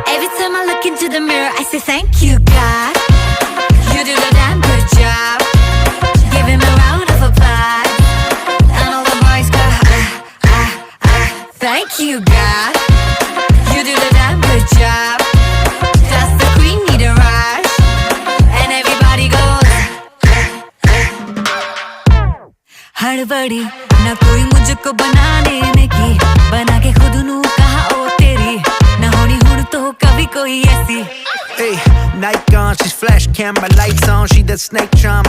Every time I look into the mirror, I say thank you, God. You do the damn good job. Give him a round of applause. And all the boys go, thank you, God. You do the damn good job. Does the queen need a rush? And everybody goes, हड़बड़ी ना कोई मुझको बनाने में की, बना के खुद नू कहा ओ तेरी, ना होनी हुन तो कभी कोई ऐसी. Hey, Nike on, she's flash camera lights on. She does snake charm, my